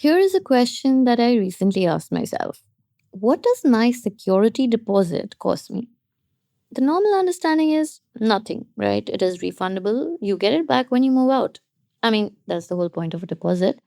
Here is a question that I recently asked myself. What does my security deposit cost me? The normal understanding is nothing, right? It is refundable. You get it back when you move out. I mean, that's the whole point of a deposit.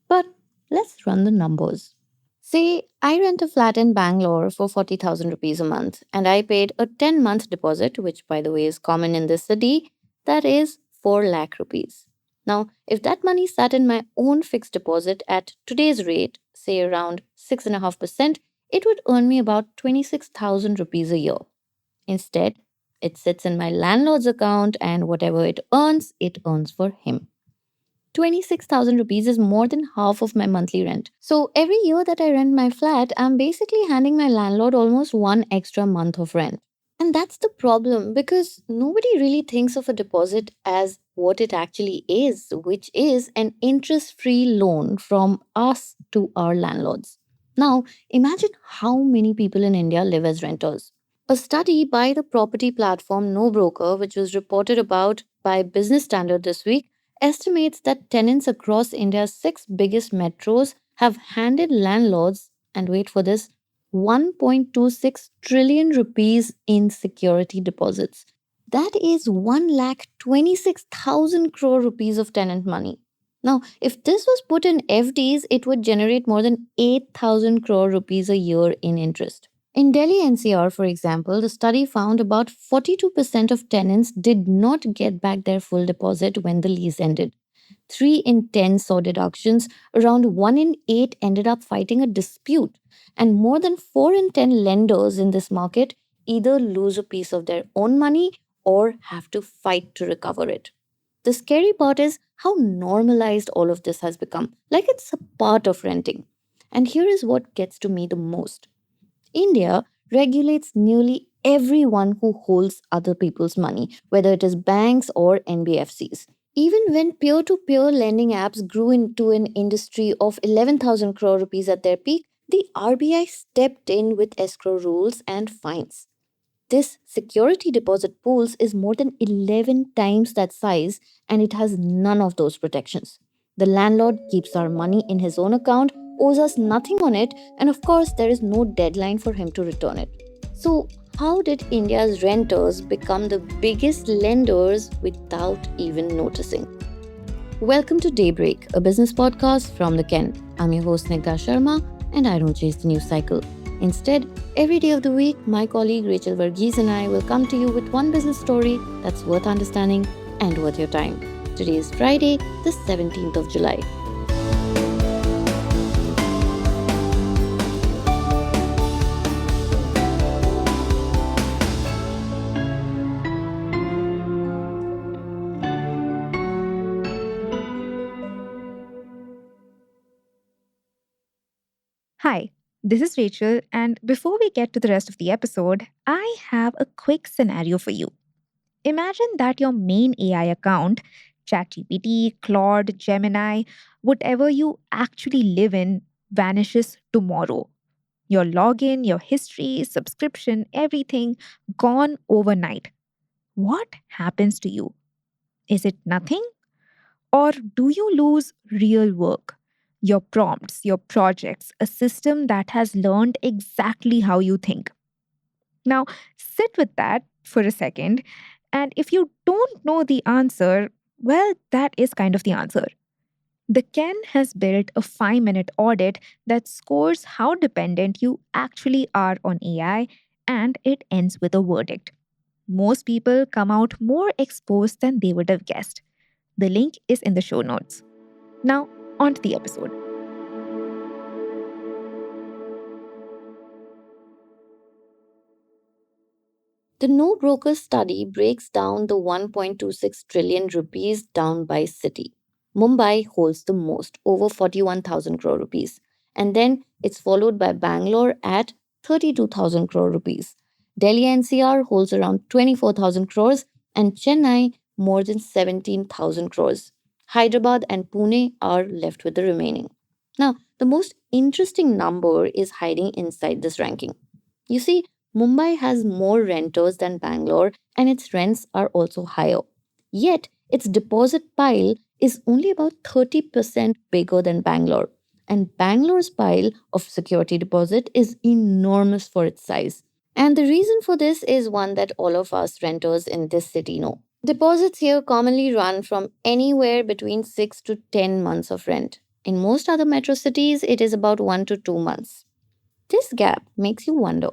But let's run the numbers. Say I rent a flat in Bangalore for 40,000 rupees a month and I paid a 10-month deposit, which by the way is common in this city, that is 4 lakh rupees. Now, if that money sat in my own fixed deposit at today's rate, say around 6.5%, it would earn me about 26,000 rupees a year. Instead, it sits in my landlord's account and whatever it earns for him. 26,000 rupees is more than half of my monthly rent. So every year that I rent my flat, I'm basically handing my landlord almost one extra month of rent. And that's the problem because nobody really thinks of a deposit as what it actually is, which is an interest free loan from us to our landlords. Now, imagine how many people in India live as renters. A study by the property platform No Broker, which was reported about by Business Standard this week, estimates that tenants across India's six biggest metros have handed landlords, and wait for this, 1.26 trillion rupees in security deposits. That is 1,26,000 crore rupees of tenant money. Now, if this was put in FDs, it would generate more than 8,000 crore rupees a year in interest. In Delhi NCR, for example, the study found about 42% of tenants did not get back their full deposit when the lease ended. 3 in 10 saw deductions, around 1 in 8 ended up fighting a dispute, and more than 4 in 10 lenders in this market either lose a piece of their own money or have to fight to recover it. The scary part is how normalized all of this has become, like it's a part of renting. And here is what gets to me the most. India regulates nearly everyone who holds other people's money, whether it is banks or NBFCs. Even when peer to peer lending apps grew into an industry of 11,000 crore rupees at their peak, the RBI stepped in with escrow rules and fines. This security deposit pools is more than 11 times that size and it has none of those protections. The landlord keeps our money in his own account, owes us nothing on it, and of course, there is no deadline for him to return it. So, how did India's renters become the biggest lenders without even noticing? Welcome to Daybreak, a business podcast from the Ken. I'm your host Snigdha Sharma, and I don't chase the news cycle. Instead, every day of the week, my colleague Rachel Varghese and I will come to you with one business story that's worth understanding and worth your time. Today is Friday, the 17th of July. Hi, this is Rachel, and before we get to the rest of the episode, I have a quick scenario for you. Imagine that your main AI account, ChatGPT, Claude, Gemini, whatever you actually live in, vanishes tomorrow. Your login, your history, subscription, everything gone overnight. What happens to you? Is it nothing? Or do you lose real work? Your prompts, your projects, a system that has learned exactly how you think. Now, sit with that for a second. And if you don't know the answer, well, that is kind of the answer. The Ken has built a 5-minute audit that scores how dependent you actually are on AI, and it ends with a verdict. Most people come out more exposed than they would have guessed. The link is in the show notes. Now, on to the episode. The No Broker study breaks down the 1.26 trillion rupees down by city. Mumbai holds the most, over 41,000 crore rupees. And then it's followed by Bangalore at 32,000 crore rupees. Delhi NCR holds around 24,000 crores and Chennai more than 17,000 crores. Hyderabad and Pune are left with the remaining. Now, the most interesting number is hiding inside this ranking. You see, Mumbai has more renters than Bangalore and its rents are also higher. Yet, its deposit pile is only about 30% bigger than Bangalore. And Bangalore's pile of security deposit is enormous for its size. And the reason for this is one that all of us renters in this city know. Deposits here commonly run from anywhere between 6 to 10 months of rent. In most other metro cities, it is about 1 to 2 months. This gap makes you wonder,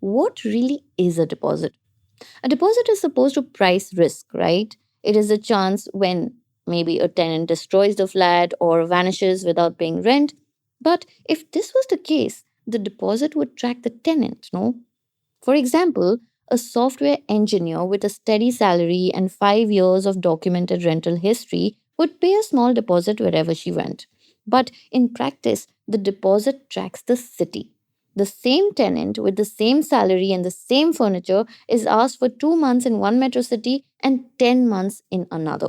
what really is a deposit? A deposit is supposed to price risk, right? It is a chance when maybe a tenant destroys the flat or vanishes without paying rent. But if this was the case, the deposit would track the tenant, no? For example, a software engineer with a steady salary and 5 years of documented rental history would pay a small deposit wherever she went. But in practice, the deposit tracks the city. The same tenant with the same salary and the same furniture is asked for 2 months in one metro city and 10 months in another.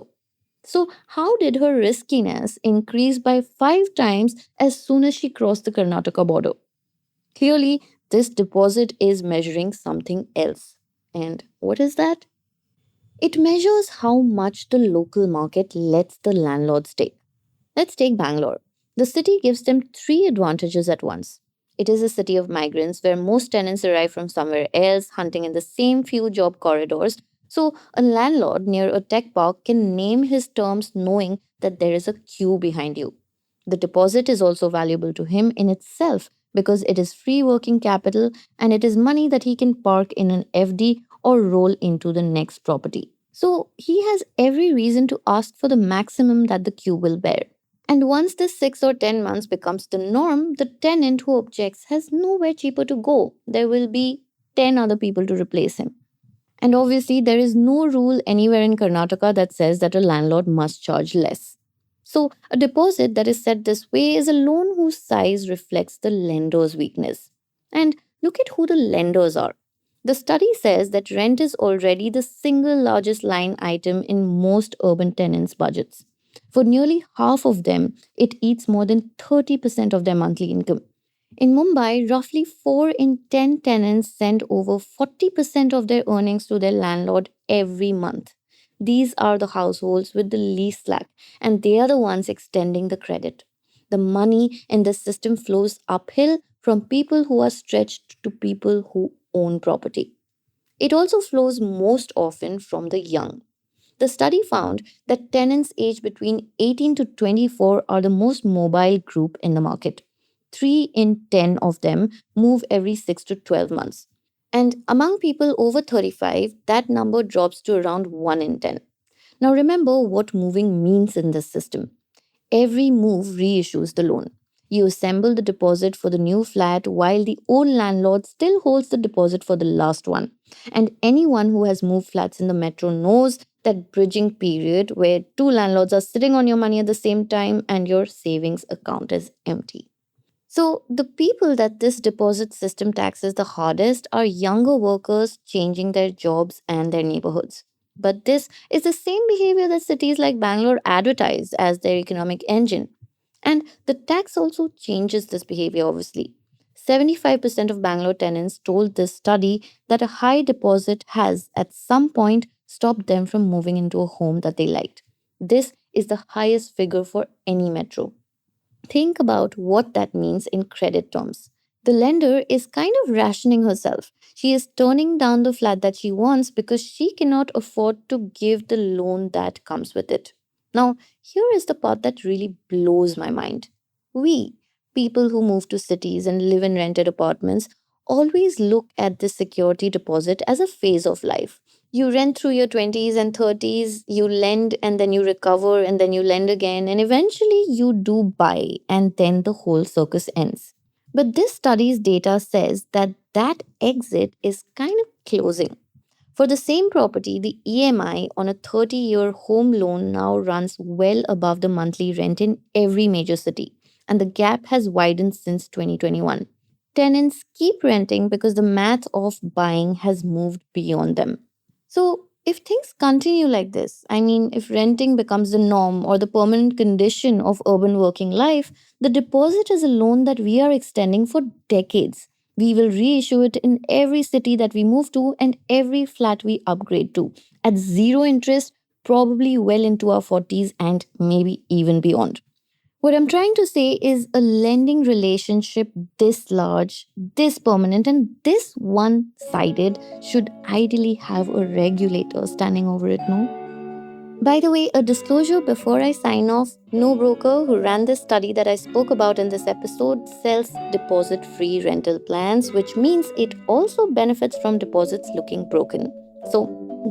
So, how did her riskiness increase by 5 times as soon as she crossed the Karnataka border? Clearly, this deposit is measuring something else. And what is that? It measures how much the local market lets the landlords take. Let's take Bangalore. The city gives them three advantages at once. It is a city of migrants where most tenants arrive from somewhere else, hunting in the same few job corridors. So, a landlord near a tech park can name his terms knowing that there is a queue behind you. The deposit is also valuable to him in itself because it is free working capital and it is money that he can park in an FD or roll into the next property. So, he has every reason to ask for the maximum that the queue will bear. And once this 6 or 10 months becomes the norm, the tenant who objects has nowhere cheaper to go. There will be 10 other people to replace him. And obviously, there is no rule anywhere in Karnataka that says that a landlord must charge less. So, a deposit that is set this way is a loan whose size reflects the lender's weakness. And look at who the lenders are. The study says that rent is already the single largest line item in most urban tenants' budgets. For nearly half of them, it eats more than 30% of their monthly income. In Mumbai, roughly 4 in 10 tenants send over 40% of their earnings to their landlord every month. These are the households with the least slack, and they are the ones extending the credit. The money in this system flows uphill from people who are stretched to people who own property. It also flows most often from the young. The study found that tenants aged between 18 to 24 are the most mobile group in the market. 3 in 10 of them move every 6 to 12 months. And among people over 35, that number drops to around 1 in 10. Now remember what moving means in this system. Every move reissues the loan. You assemble the deposit for the new flat while the old landlord still holds the deposit for the last one. And anyone who has moved flats in the metro knows that bridging period where two landlords are sitting on your money at the same time and your savings account is empty. So, the people that this deposit system taxes the hardest are younger workers changing their jobs and their neighborhoods. But this is the same behavior that cities like Bangalore advertise as their economic engine. And the tax also changes this behavior, obviously. 75% of Bangalore tenants told this study that a high deposit has, at some point, stopped them from moving into a home that they liked. This is the highest figure for any metro. Think about what that means in credit terms. The lender is kind of rationing herself. She is turning down the flat that she wants because she cannot afford to give the loan that comes with it. Now, here is the part that really blows my mind. We, people who move to cities and live in rented apartments, always look at this security deposit as a phase of life. You rent through your 20s and 30s, you lend and then you recover and then you lend again, and eventually you do buy, and then the whole circus ends. But this study's data says that that exit is kind of closing. For the same property, the EMI on a 30-year home loan now runs well above the monthly rent in every major city, and the gap has widened since 2021. Tenants keep renting because the math of buying has moved beyond them. So, if things continue like this, I mean, if renting becomes the norm or the permanent condition of urban working life, the deposit is a loan that we are extending for decades. We will reissue it in every city that we move to and every flat we upgrade to at zero interest, probably well into our 40s and maybe even beyond. What I'm trying to say is a lending relationship this large, this permanent, and this one sided should ideally have a regulator standing over it, no? By the way, a disclosure before I sign off: no broker who ran this study that I spoke about in this episode sells deposit free rental plans, which means it also benefits from deposits looking broken. So,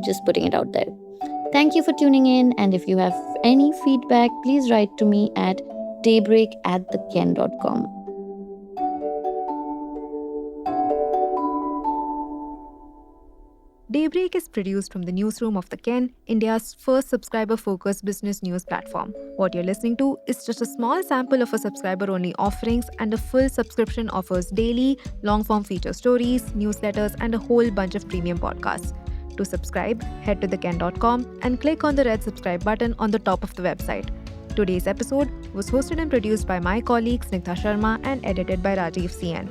just putting it out there. Thank you for tuning in, and if you have any feedback, please write to me at daybreak@theken.com. Daybreak is produced from the newsroom of The Ken, India's first subscriber-focused business news platform. What you're listening to is just a small sample of our subscriber-only offerings, and a full subscription offers daily, long-form feature stories, newsletters, and a whole bunch of premium podcasts. To subscribe, head to theken.com and click on the red subscribe button on the top of the website. Today's episode was hosted and produced by my colleague Snigdha Sharma and edited by Rajiv CN.